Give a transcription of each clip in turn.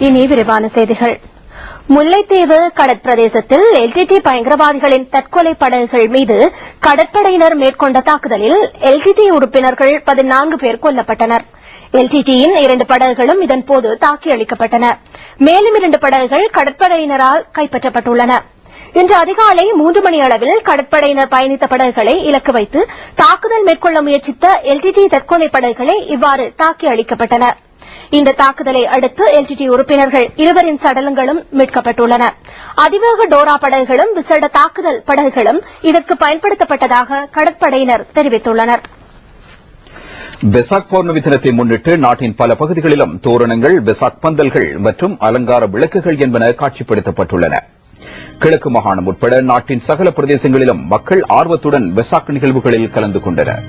இனி விரிவான செய்திகள். முல்லைத்தீவு கடற்பிரதேசத்தில் எல்டிடி பயங்கரவாதிகளின் தற்கொலை படகுகள் மீது கடற்படையினர் மேற்கொண்ட தாக்குதலில் எல்டிடி உறுப்பினர்கள் 14 பேர் கொல்லப்பட்டனர். எல்டிடியின் 2 படகுகளும் இதன்போது தாக்கி அளிக்கப்பட்டன. மேலும் 2 படகுகள் கடற்படையினரால் கைப்பற்றப்பட்டுள்ளன. இன்று அதிகாலை 3 மணி அளவில் கடற்படையினர் பயணித்த படகுகளை இலக்கு வைத்து தாக்குதல் மேற்கொள்ள முயற்சித்த எல்டிடி தற்கொலை படகுகளை இவ்வாறு தாக்கி அளிக்கப்பட்டன. இந்த தாக்குதலை அடுத்து எல்டிடி உறுப்பினர்கள் 2 சடலங்களும் மீட்கப்பட்டுள்ளன. அதிவேக டோரா படகுகளும் விசேட தாக்குதல் படகுகளும் இதற்கு பயன்படுத்தப்பட்டதாக கடற்படையினர் தெரிவித்துள்ளனர். வெசாக் பௌர்ணமி தினத்தை முன்னிட்டு நாட்டின் பல பகுதிகளிலும் தோரணங்கள், வெசாக் பந்தல்கள் மற்றும் அலங்கார விளக்குகள் என்பன காட்சிப்படுத்தப்பட்டுள்ளன. கிழக்கு மாகாணம் உட்பட நாட்டின் சகல பிரதேசங்களிலும் மக்கள் ஆர்வத்துடன் வெசாக் நிகழ்வுகளில் கலந்து கொண்டனர்.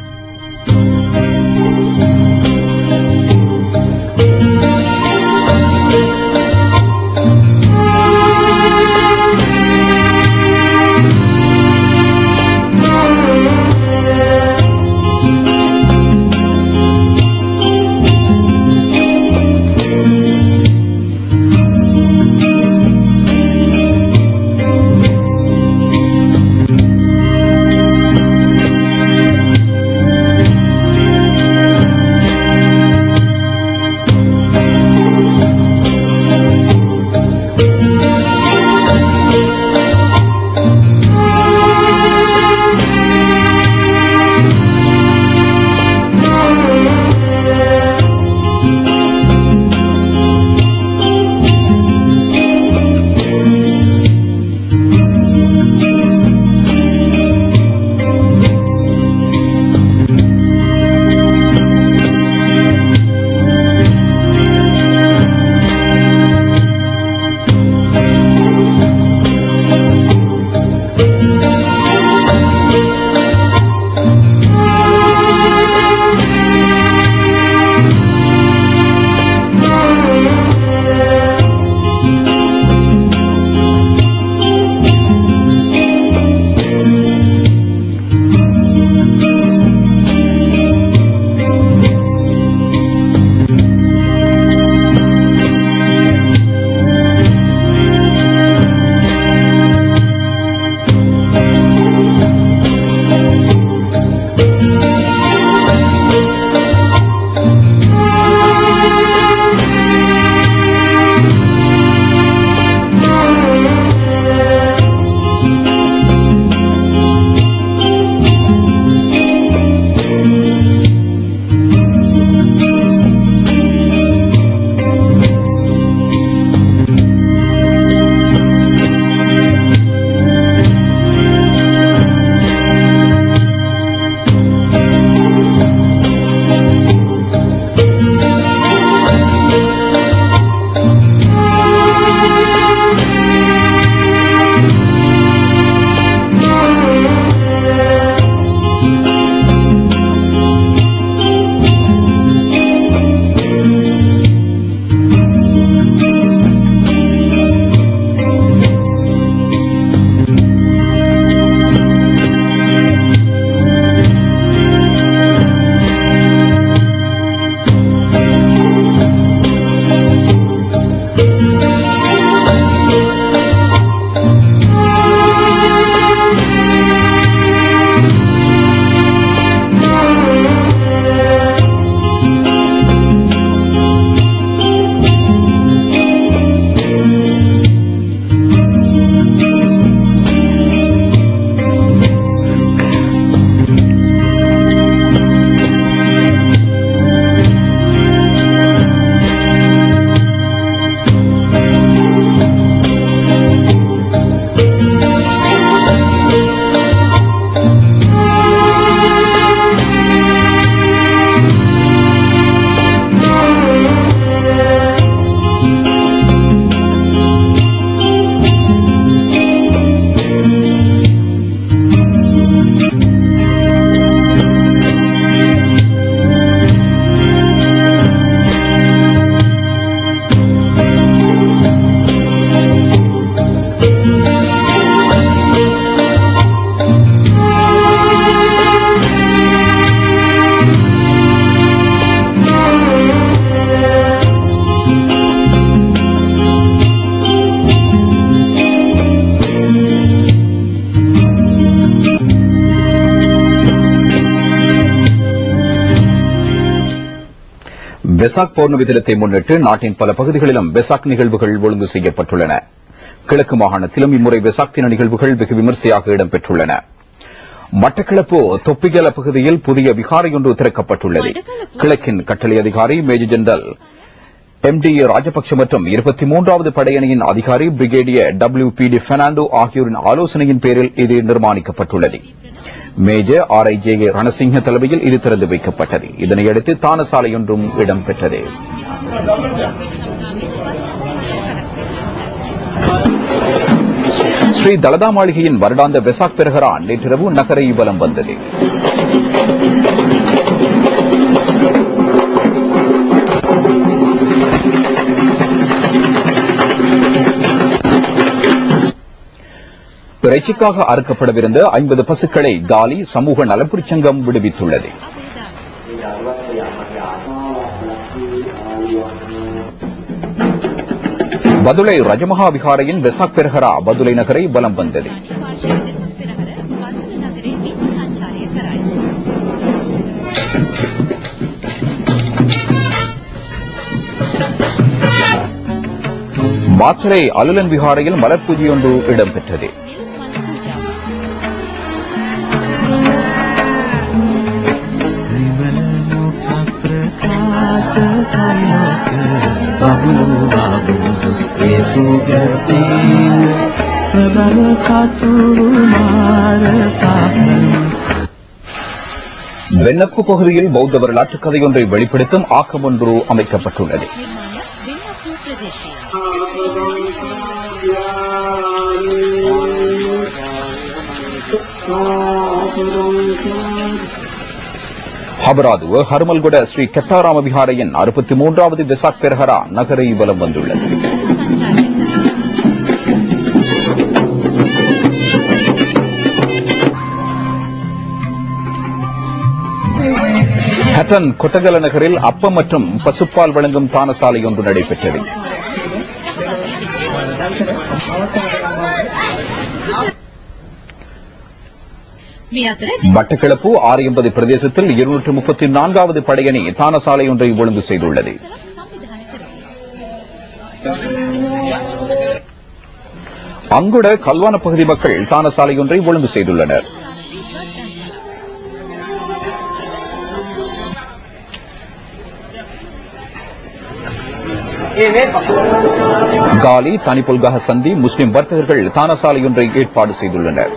வெசாக் பௌர்ணமி தினத்தை முன்னிட்டு நாட்டின் பல பகுதிகளிலும் வெசாக் நிகழ்வுகள் ஒழுங்கு செய்யப்பட்டுள்ளன. கிழக்கு மாகாணத்திலும் இம்முறை வெசாக் தின நிகழ்வுகள் வெகு விமர்சையாக இடம்பெற்றுள்ளன. மட்டக்களப்பு தொப்பிகல பகுதியில் புதிய விகாரையொன்று திறக்கப்பட்டுள்ளது. கிழக்கின் கட்டளை அதிகாரி மேஜர் ஜெனரல் MDA ராஜபக்ஷ மற்றும் 23வது படையணியின் அதிகாரி பிரிகேடியர் WPD பெர்னாண்டோ ஆகியோரின் ஆலோசனையின் பேரில் இது நிர்மாணிக்கப்பட்டுள்ளது. மேஜர் RIJ ரணசிங்க தலைமையில் இது திறந்து வைக்கப்பட்டது. இதனையடுத்து தானசாலையொன்றும் இடம்பெற்றது. ஸ்ரீ தலதா மாளிகையின் வருடாந்த வெசாக் பெருகரா நேற்றிரவு நகரை வலம் வந்தது. இறைச்சிக்காக அறுக்கப்படவிருந்த 50 பசுக்களை காலி சமூக நலப்புரி சங்கம் விடுவித்துள்ளது. பதுளை ரஜமகா விகாரையின் வெசாக் பெருகரா பதுளை நகரை வலம் வந்தது. மாத்தரை அலுலன் விகாரையில் மலர் பூஜையொன்று இடம்பெற்றது. வெண்ணப்பு பகுதியில் பௌத்த வரலாற்று கதையொன்றை வெளிப்படுத்தும் ஆக்கம் ஒன்று அமைக்கப்பட்டுள்ளது. ஹபராதுவ ஹர்மல்குட ஸ்ரீ கெட்டாராம விகாரையின் 63வது வெசாக் பெருகரா நகரை வலம் வந்துள்ளது. ஹட்டன் கொட்டகல நகரில் அப்பம் மற்றும் பசுப்பால் வழங்கும் தானசாலை ஒன்று நடைபெற்றது. மட்டக்களப்பு 680 பிரதேசத்தில் 234வது படையணி தானசாலை ஒன்றை ஒழுங்கு செய்துள்ளது. அங்குட கல்வான பகுதி மக்கள் தானசாலை ஒன்றை ஒழுங்கு செய்துள்ளனர். காலி தனிப்புல்காக சந்தி முஸ்லிம் வர்த்தகர்கள் தானசாலை ஒன்றை ஏற்பாடு செய்துள்ளனர்.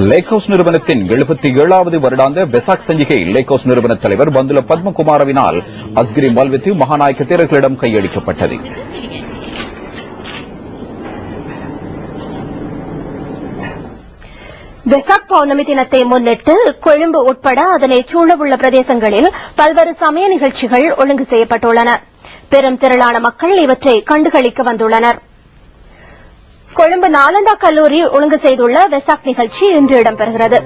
லேக் ஹவுஸ் நிறுவனத்தின் 77வது வருடாந்த வெசாக் சஞ்சிகை லேக் ஹவுஸ் நிறுவன தலைவர் பந்துல பத்மகுமாரவினால் அஸ்கிரி மல்வித்து மகாநாயக்க தேரர்களிடம் கையளிக்கப்பட்டது. வெசாக் பௌர்ணமி தினத்தை முன்னிட்டு கொழும்பு உட்பட அதனை சூழவுள்ள பிரதேசங்களில் பல்வேறு சமய நிகழ்ச்சிகள் ஒழுங்கு செய்யப்பட்டுள்ளன. பெரும் திரளான மக்கள் இவற்றை கண்டுகளிக்க வந்துள்ளனர். கொழும்பு நாலந்தா கல்லூரி ஒழுங்கு செய்துள்ள வெசாக் நிகழ்ச்சி இன்று இடம்பெறுகிறது.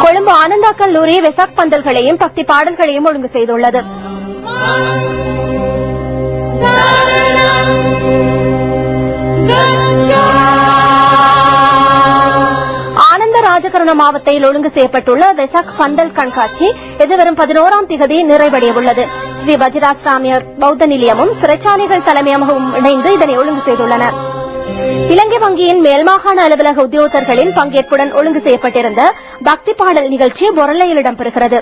கொழும்பு ஆனந்தா கல்லூரி வெசாக் பந்தல்களையும் பக்தி பாடல்களையும் ஒழுங்கு செய்துள்ளது. ராஜகருண மாவட்டத்தில் ஒழுங்கு செய்யப்பட்டுள்ள வெசாக் பந்தல் கண்காட்சி எதிர்வரும் 11ஆம் திகதி நிறைவடைய உள்ளது. ஸ்ரீ வஜிராஸ்ராமிய பௌத்த நிலையமும் சிறைச்சாலைகள் தலைமையகமும் இணைந்து இதனை ஒழுங்கு செய்துள்ளனர். இலங்கை வங்கியின் மேல்மாகாண அலுவலக உத்தியோகத்தர்களின் பங்கேற்புடன் ஒழுங்கு செய்யப்பட்டிருந்த பக்தி பாடல் நிகழ்ச்சி பொருளையில் இடம்பெறுகிறது.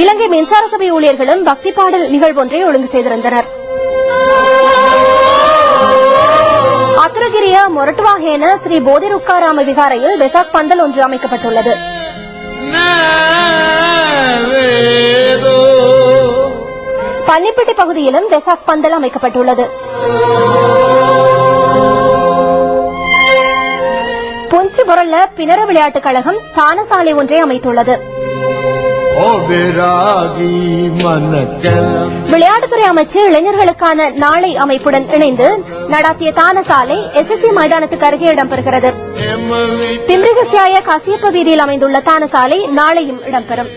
இலங்கை மின்சார சபை ஊழியர்களும் பக்தி பாடல் நிகழ்வொன்றை ஒழுங்கு செய்திருந்தனர். அத்துரகிரிய மொரட்டுவாகேன ஸ்ரீ போதிருக்காராம விகாரையில் வெசாக் பந்தல் ஒன்று அமைக்கப்பட்டுள்ளது. பன்னிப்பட்டி பகுதியிலும் வெசாக் பந்தல் அமைக்கப்பட்டுள்ளது. புஞ்சி பொருள பினர விளையாட்டுக் கழகம் தானசாலை ஒன்றை அமைத்துள்ளது. விளையாட்டுத்துறை அமைச்சர் இளைஞர்களுக்கான நாளை அமைப்புடன் இணைந்து நடாத்திய தானசாலை SSC மைதானத்துக்கு அருகே இடம்பெறுகிறது. திம்பிரிகசியாய காசியப்ப வீதியில் அமைந்துள்ள தானசாலை நாளையும் இடம்பெறும்.